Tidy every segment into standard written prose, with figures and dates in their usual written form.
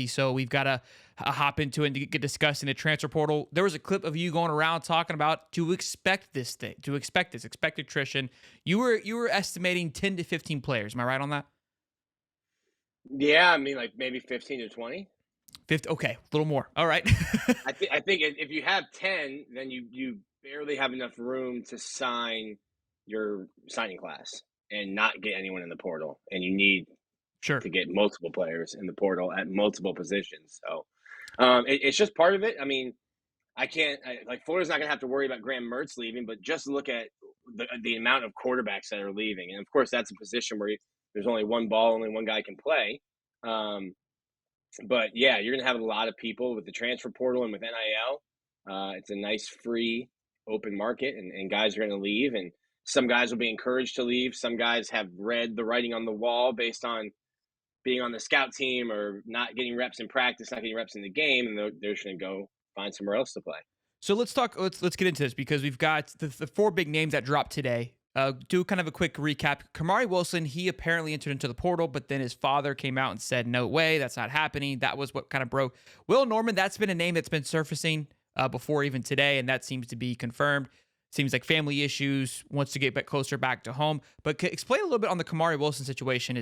so we've got to hop into it and get discussing the transfer portal. There was a clip of you going around talking about to expect this thing, expect attrition. You were estimating 10 to 15 players. Am I right on that? Yeah, I mean, like maybe 15 to 20. 50. Okay, a little more. All right. I think if you have 10, then you barely have enough room to sign your signing class and not get anyone in the portal, and you need Sure. to get multiple players in the portal at multiple positions. So it's just part of it. I mean, like Florida's not going to have to worry about Graham Mertz leaving, but just look at the amount of quarterbacks that are leaving, and of course that's a position where there's only one ball, only one guy can play. Um, but yeah, you're going to have a lot of people with the transfer portal and with NIL. It's a nice free open market, and guys are going to leave, and some guys will be encouraged to leave. Some guys have read the writing on the wall based on being on the scout team or not getting reps in practice, not getting reps in the game, and they're just going to go find somewhere else to play. So let's talk. Let's get into this because we've got the four big names that dropped today. Do kind of a quick recap. Kamari Wilson, he apparently entered into the portal, but then his father came out and said, "No way, that's not happening." That was what kind of broke. Will Norman, that's been a name that's been surfacing before even today, and that seems to be confirmed. Seems like family issues, wants to get back closer back to home. But explain a little bit on the Kamari Wilson situation.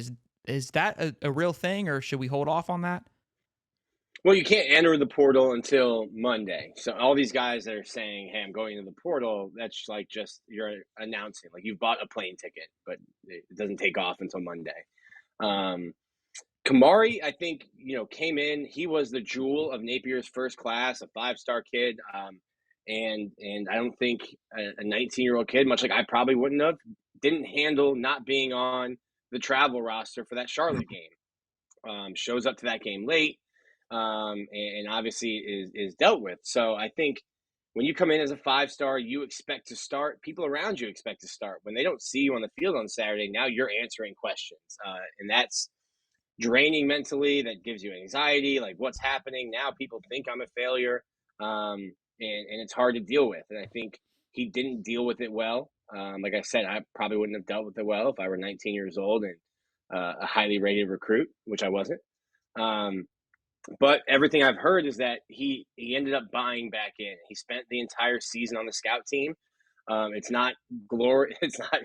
Is that a real thing, or should we hold off on that? Well, you can't enter the portal until Monday. So all these guys that are saying, "Hey, I'm going to the portal," that's like just you're announcing, like you've bought a plane ticket, but it doesn't take off until Monday. Um, Kamari, I think, came in. He was the jewel of Napier's first class, a 5-star kid, and I don't think a 19-year-old kid, much like I probably wouldn't have, didn't handle not being on the travel roster for that Charlotte game. Shows up to that game late, and obviously is dealt with. So I think when you come in as a 5-star, you expect to start. People around you expect to start. When they don't see you on the field on Saturday, now you're answering questions, and that's draining mentally. That gives you anxiety. Like, what's happening now? People think I'm a failure, and it's hard to deal with. And I think he didn't deal with it well. Like I said, I probably wouldn't have dealt with it well if I were 19 years old and a highly rated recruit, which I wasn't. Um, but everything I've heard is that he ended up buying back in. He spent the entire season on the scout team. It's not glory. It's not.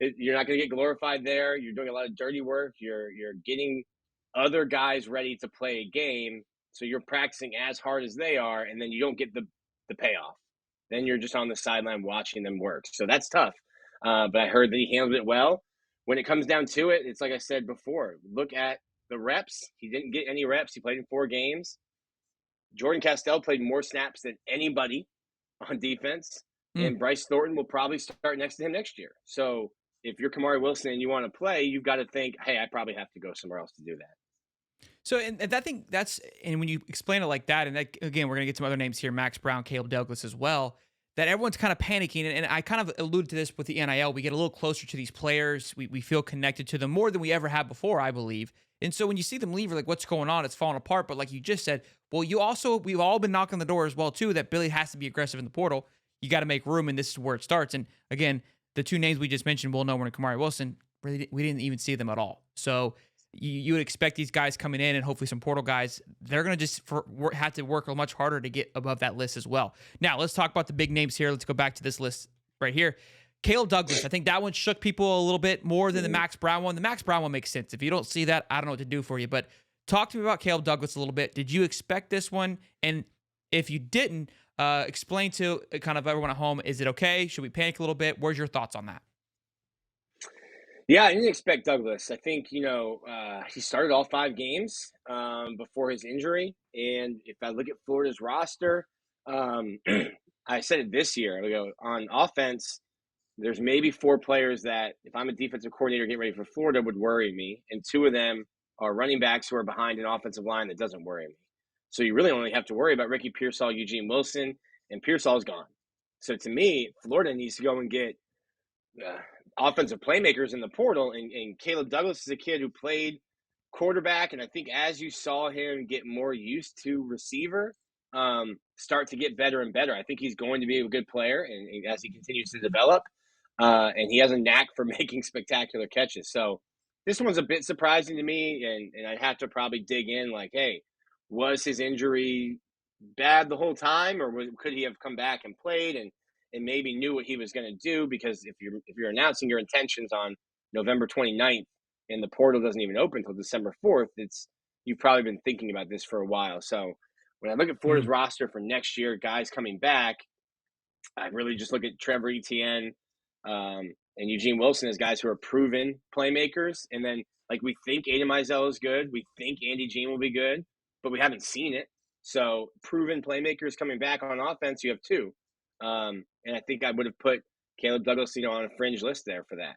You're not going to get glorified there. You're doing a lot of dirty work. You're getting other guys ready to play a game, so you're practicing as hard as they are, and then you don't get the payoff. Then you're just on the sideline watching them work. So that's tough. But I heard that he handled it well. When it comes down to it, it's like I said before. Look at the reps. He didn't get any reps. He played in 4 games. Jordan Castell played more snaps than anybody on defense, Mm. and Bryce Thornton will probably start next to him next year. So if you're Kamari Wilson and you want to play, you've got to think, hey, I probably have to go somewhere else to do that. So, and that thing, and when you explain it like that, and that, again, we're going to get some other names here, Max Brown, Caleb Douglas as well, that everyone's kind of panicking. And I kind of alluded to this with the NIL. We get a little closer to these players. We feel connected to them more than we ever have before, I believe. And so when you see them leave, you're like, what's going on? It's falling apart. But like you just said, well, we've all been knocking the door as well, too, that Billy has to be aggressive in the portal. You got to make room, and this is where it starts. And again, the two names we just mentioned, Will Norman and Kamari Wilson, really, we didn't even see them at all. So you would expect these guys coming in and hopefully some portal guys, they're going to just have to work much harder to get above that list as well. Now, let's talk about the big names here. Let's go back to this list right here. Caleb Douglas, I think that one shook people a little bit more than the Max Brown one. The Max Brown one makes sense. If you don't see that, I don't know what to do for you. But talk to me about Caleb Douglas a little bit. Did you expect this one? And if you didn't, explain to kind of everyone at home, is it okay? Should we panic a little bit? Where's your thoughts on that? Yeah, I didn't expect Douglas. I think, he started all 5 games before his injury. And if I look at Florida's roster, I said it this year, I go, on offense, there's maybe 4 players that if I'm a defensive coordinator getting ready for Florida would worry me. And 2 of them are running backs who are behind an offensive line that doesn't worry me. So you really only have to worry about Ricky Pearsall, Eugene Wilson, and Pearsall's gone. So to me, Florida needs to go and get uh, offensive playmakers in the portal. And Caleb Douglas is a kid who played quarterback. And I think as you saw him get more used to receiver, start to get better and better, I think he's going to be a good player. And as he continues to develop, and he has a knack for making spectacular catches. So this one's a bit surprising to me. And I'd have to probably dig in like, hey, was his injury bad the whole time, or could he have come back and played and maybe knew what he was going to do? Because if you're announcing your intentions on November 29th and the portal doesn't even open until December 4th, it's you've probably been thinking about this for a while. So when I look at Florida's Mm. roster for next year, guys coming back, I really just look at Trevor Etienne and Eugene Wilson as guys who are proven playmakers. And then, like, we think Aiden Mizell is good. We think Andy Jean will be good, but we haven't seen it. So, proven playmakers coming back on offense, you have two. And I think I would have put Caleb Douglas, on a fringe list there for that.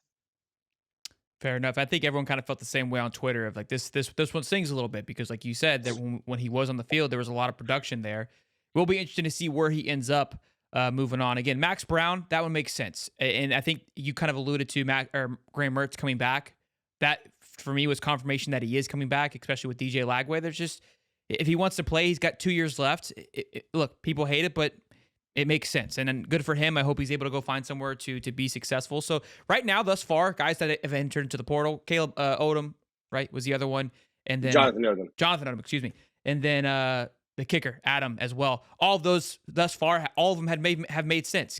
Fair enough. I think everyone kind of felt the same way on Twitter of like this one stings a little bit because like you said that when he was on the field there was a lot of production there. We'll be interested to see where he ends up moving on. Again, Max Brown, that one makes sense. And I think you kind of alluded to Graham Mertz coming back. That for me was confirmation that he is coming back, especially with DJ Lagway. There's just if he wants to play, he's got 2 years left. Look, people hate it, but it makes sense. And then good for him. I hope he's able to go find somewhere to be successful. So right now, thus far, guys that have entered into the portal, Caleb Odom, right, was the other one. And then Jonathan Odom. Jonathan Odom, excuse me. And then the kicker, Adam, as well. All of those thus far, all of them have made sense.